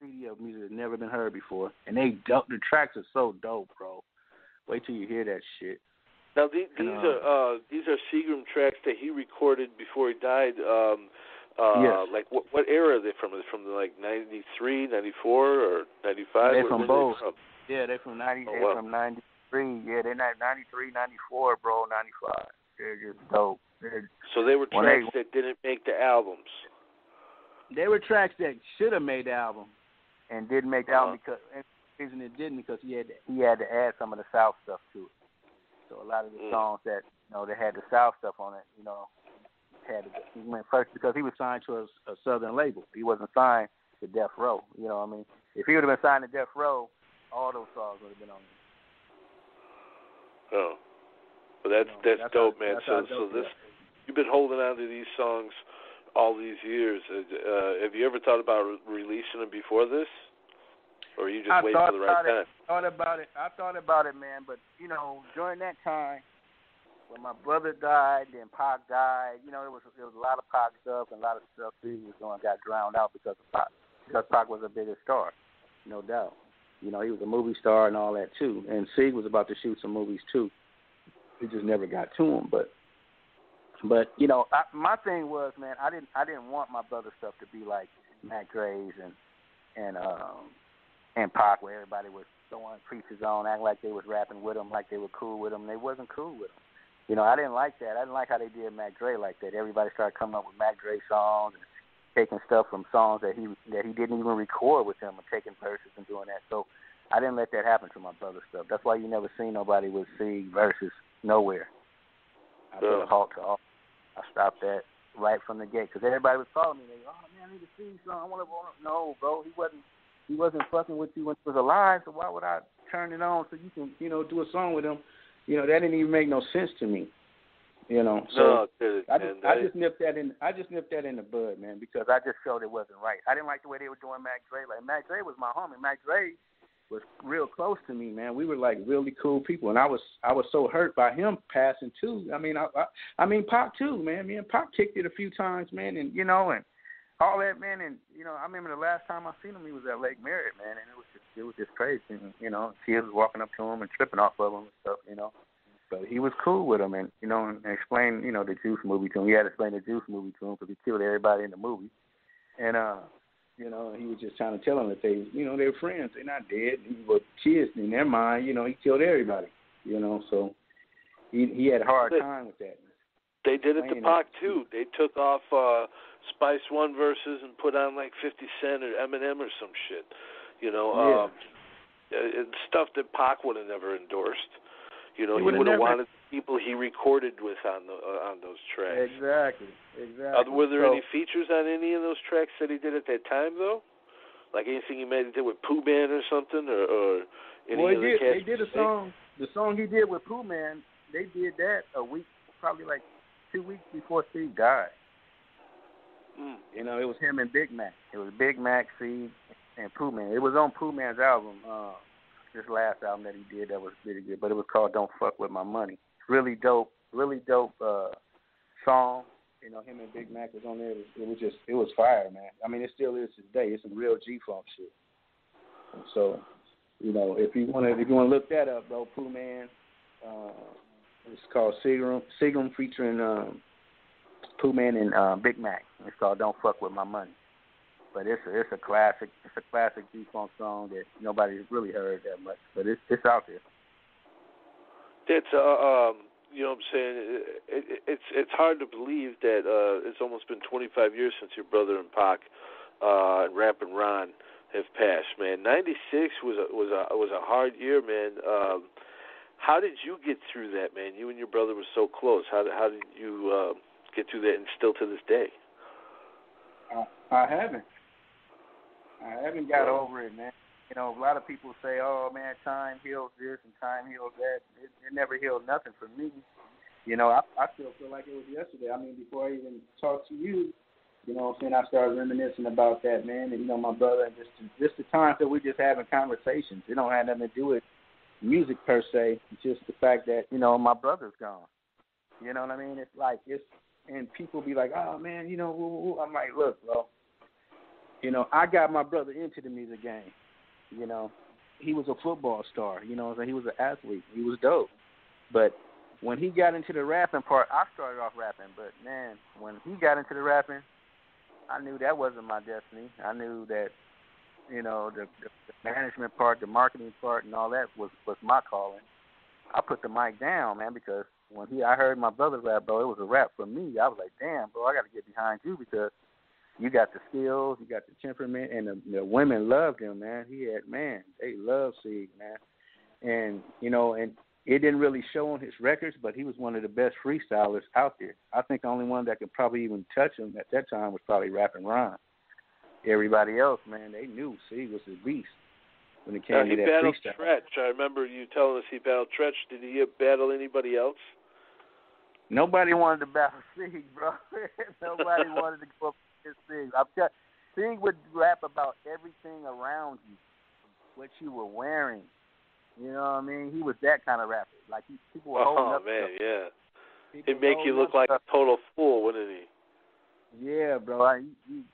CD of music that's never been heard before, and they dope. The tracks are so dope, bro. Wait till you hear that shit. Now these are Seagram tracks that he recorded before he died. Yes. Like what era are they from? Are they from like 93, 94, or 95? They're from both. From? Yeah, they're from 90. Oh, they're wow. from 93. Yeah, they're not 93, 94, bro. 95. They're just dope. So they were tracks that didn't make the albums. They were tracks that should have made the album and didn't make the album because and the reason it didn't because he had to add some of the South stuff to it. So a lot of the songs that they had the South stuff on it, he went first because he was signed to a Southern label. He wasn't signed to Death Row. You know what I mean? If he would have been signed to Death Row, all those songs would have been on there. Oh, well that's dope, man. So this you've been holding on to these songs all these years. Have you ever thought about releasing them before this, or are you just waiting for the right time? I thought about it, man. But during that time, when my brother died, then Pac died. It was a lot of Pac stuff and a lot of stuff he was doing got drowned out because of Pac. Because Pac was a bigger star, no doubt. He was a movie star and all that too. And Sig was about to shoot some movies too. He just never got to them. But my thing was, man, I didn't want my brother stuff to be like Mac Dre's and Pac, where everybody was throwing preachers on, acting like they was rapping with him, like they were cool with him. They wasn't cool with him. I didn't like that. I didn't like how they did Mac Dre like that. Everybody started coming up with Mac Dre songs and taking stuff from songs that he didn't even record with him and taking verses and doing that. So I didn't let that happen to my brother stuff. That's why you never seen nobody with C verses nowhere. I put a halt to all. I stopped that right from the gate because everybody was calling me. They go, "Oh man, I need to see song. I want to." No, bro, he wasn't fucking with you when he was alive. So why would I turn it on so you can do a song with him? That didn't even make no sense to me. So I just nipped that in. I just nipped that in the bud, man, because I just felt it wasn't right. I didn't like the way they were doing Mac Dre. Like Mac Dre was my homie. Mac Dre was real close to me, man. We were like really cool people, and I was so hurt by him passing too. I mean Pac too, man. Me and Pac kicked it a few times, man, and and all that, man. And I remember the last time I seen him, he was at Lake Merritt, man, and it was just crazy. And, kids walking up to him and tripping off of him and stuff, But he was cool with him, and and explained the Juice movie to him. He had to explain the Juice movie to him because he killed everybody in the movie, and he was just trying to tell them that they were friends. They're not dead. He was kids in their mind. He killed everybody. So he had a hard time with that. They did it to Pac too. They took off Spice One verses and put on like 50 Cent or Eminem or some shit. Stuff that Pac would have never endorsed. He would have wanted the people he recorded with on those tracks. Exactly. Were there any features on any of those tracks that he did at that time, though? Like anything he made with Pooh Man or something, or any other cats? They did a song. The song he did with Pooh Man, they did that a week, probably like 2 weeks before Steve died. It was him and Big Mac. It was Big Mac, Steve, and Pooh Man. It was on Pooh Man's album. This last album that he did that was really good, but it was called "Don't Fuck With My Money." Really dope song. Him and Big Mac was on there. It was fire, man. I mean, it still is today. It's some real G-Funk shit. So, if you want to look that up, bro, Pooh Man, it's called Seagram featuring Pooh Man and Big Mac. It's called "Don't Fuck With My Money." But it's a classic. It's a classic G-Funk song that nobody's really heard that much. But it's out there. That's what I'm saying. It's hard to believe that it's almost been 25 years since your brother and Pac and Rappin' Ron have passed. Man, '96 was a hard year, man. How did you get through that, man? You and your brother were so close. How did you get through that, and still to this day? I haven't got over it, man. A lot of people say, "Oh man, time heals this and time heals that." It never healed nothing for me. I still feel like it was yesterday. I mean, before I even talked to you, I started reminiscing about that, man. And my brother, and just the times that we just having conversations. It don't have nothing to do with music per se. It's just the fact that my brother's gone. You know what I mean? It's like and people be like, "Oh man, I'm like, look, bro. you know, I got my brother into the music game. You know, he was a football star. You know, he was an athlete. He was dope. But when he got into the rapping part, I started off rapping. But man, when he got into the rapping, I knew that wasn't my destiny. I knew that, you know, the management part, the marketing part, and all that was my calling. I put the mic down, man, because when I heard my brother rap, bro, it was a rap for me. I was like, damn, bro, I got to get behind you because you got the skills, you got the temperament, and the women loved him, man. They loved Sig, man. And, you know, and it didn't really show on his records, but he was one of the best freestylers out there. I think the only one that could probably even touch him at that time was probably Rappin' Ron. Everybody else, man, they knew Sig was his beast when it came to that freestyle. He battled Tretch. I remember you telling us he battled Tretch. Did he battle anybody else? Nobody wanted to battle Sig, bro. Nobody wanted to go up against Sig. Sig would rap about everything around you, what you were wearing. You know what I mean? He was that kind of rapper. Like, people were holding up. Oh, man, stuff. yeah. People He'd make you look like a total fool, wouldn't he? Yeah, bro. I ain't even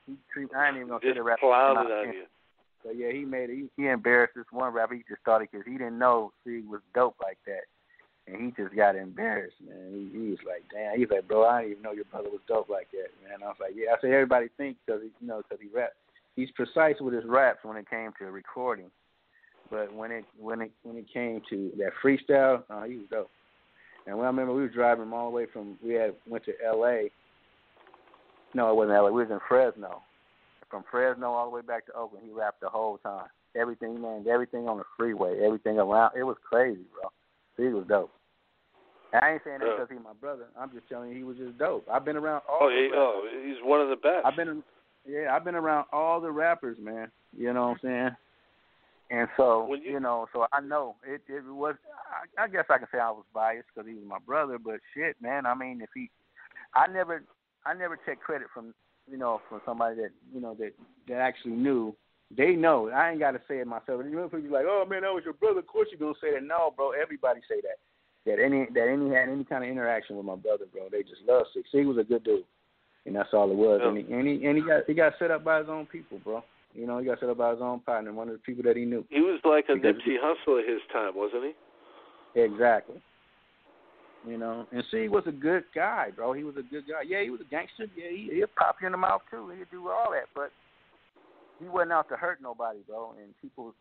going to say the rapper. Clouded on you. So, yeah, he embarrassed this one rapper. He just started because he didn't know Sig was dope like that. And he just got embarrassed, man. He was like, damn. He was like, bro, I didn't even know your brother was dope like that, man. I was like, yeah. I said, everybody thinks because he raps. He's precise with his raps when it came to recording. But when it came to that freestyle, he was dope. And I remember we were driving him all the way went to L.A. No, it wasn't L.A. We was in Fresno. From Fresno all the way back to Oakland, he rapped the whole time. Everything on the freeway, everything around. It was crazy, bro. He was dope. And I ain't saying that because he's my brother. I'm just telling you he was just dope. I've been around all the rappers. He's one of the best. I've been around all the rappers, man. You know what I'm saying? And so, so I know it was, I guess I can say I was biased because he was my brother, but shit, man, I mean, I never take credit from somebody that actually knew. They know. I ain't got to say it myself. You know, people like, oh, man, that was your brother. Of course you're going to say that. No, bro, everybody say that. That any had any kind of interaction with my brother, bro. They just love Sig. Sig was a good dude, and that's all it was. Yeah. And he got set up by his own people, bro. You know, he got set up by his own partner, one of the people that he knew. He was like a Nipsey Hussle at his time, wasn't he? Exactly. You know, and Sig was a good guy, bro. He was a good guy. Yeah, he was a gangster. Yeah, he'd pop you in the mouth, too. He'd do all that, but he wasn't out to hurt nobody, bro. And people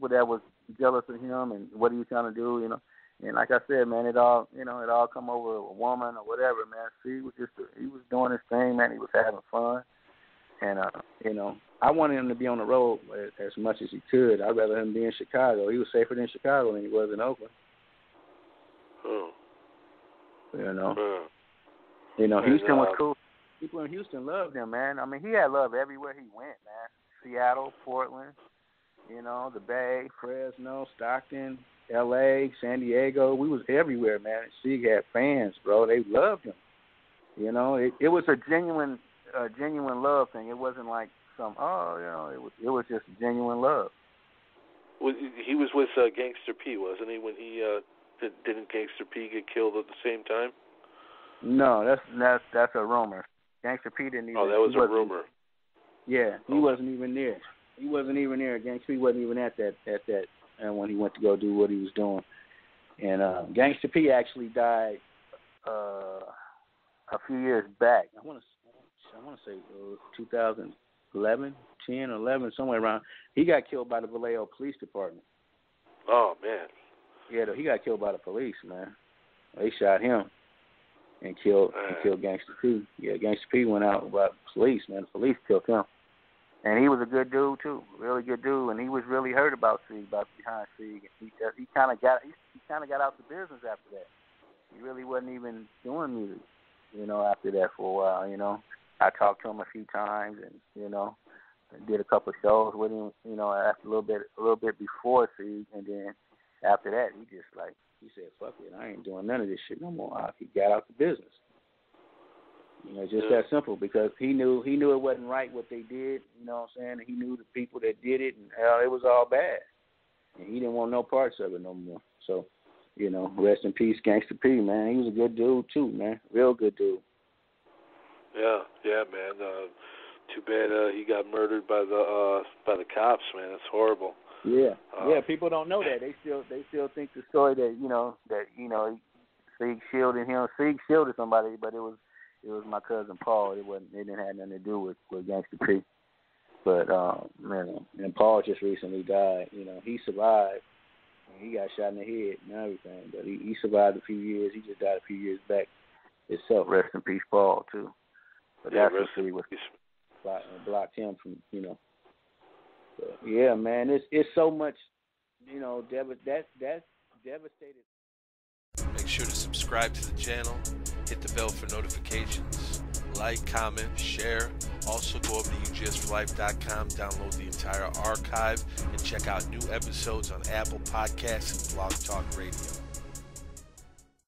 that was jealous of him and what he was trying to do, And like I said, man, it all come over a woman or whatever, man. Sig was he was doing his thing, man. He was having fun. And, I wanted him to be on the road as much as he could. I'd rather him be in Chicago. He was safer in Chicago than he was in Oakland. Oh. Houston was cool. People in Houston loved him, man. I mean, he had love everywhere he went, man. Seattle, Portland, the Bay, Fresno, Stockton, L.A., San Diego. We was everywhere, man. Sig had fans, bro. They loved him. It was a genuine love thing. It wasn't like it was just genuine love. He was with Gangsta P, wasn't he? When he didn't Gangsta P get killed at the same time? No, that's a rumor. Gangsta P didn't even. Oh, that was a rumor. Yeah, he wasn't even there. He wasn't even there. Gangsta P wasn't even at that, and when he went to go do what he was doing. And Gangsta P actually died a few years back. I want to say 2011, 10, 11, somewhere around. He got killed by the Vallejo Police Department. Oh, man. Yeah, he got killed by the police, man. They shot him and killed Gangsta P. Yeah, Gangsta P went out by the police, man. The police killed him. And he was a good dude, too, really good dude. And he was really hurt about behind Sig. He kind of got out the business after that. He really wasn't even doing music, after that for a while, I talked to him a few times and, did a couple of shows with him, after a little bit before Sig, and then after that he said, fuck it, I ain't doing none of this shit no more. He got out the business. Just that simple, because he knew it wasn't right what they did, you know what I'm saying? And he knew the people that did it, and it was all bad. And he didn't want no parts of it no more. So, rest in peace, Gangsta P, man. He was a good dude too, man. Real good dude. Yeah, man. Too bad he got murdered by the cops, man. That's horrible. Yeah, people don't know that. They still think the story that Sieg shielded somebody, but it was my cousin Paul. It didn't have nothing to do with Gangsta P. But man, and Paul just recently died. He survived. He got shot in the head and everything, but he survived a few years. He just died a few years back itself. Rest in peace, Paul, too. But that's what blocked him from, But yeah, man, it's so much, that's devastated. Make sure to subscribe to the channel, hit the bell for notifications, like, comment, share. Also go over to UGSforlife.com, download the entire archive, and check out new episodes on Apple Podcasts and Blog Talk Radio.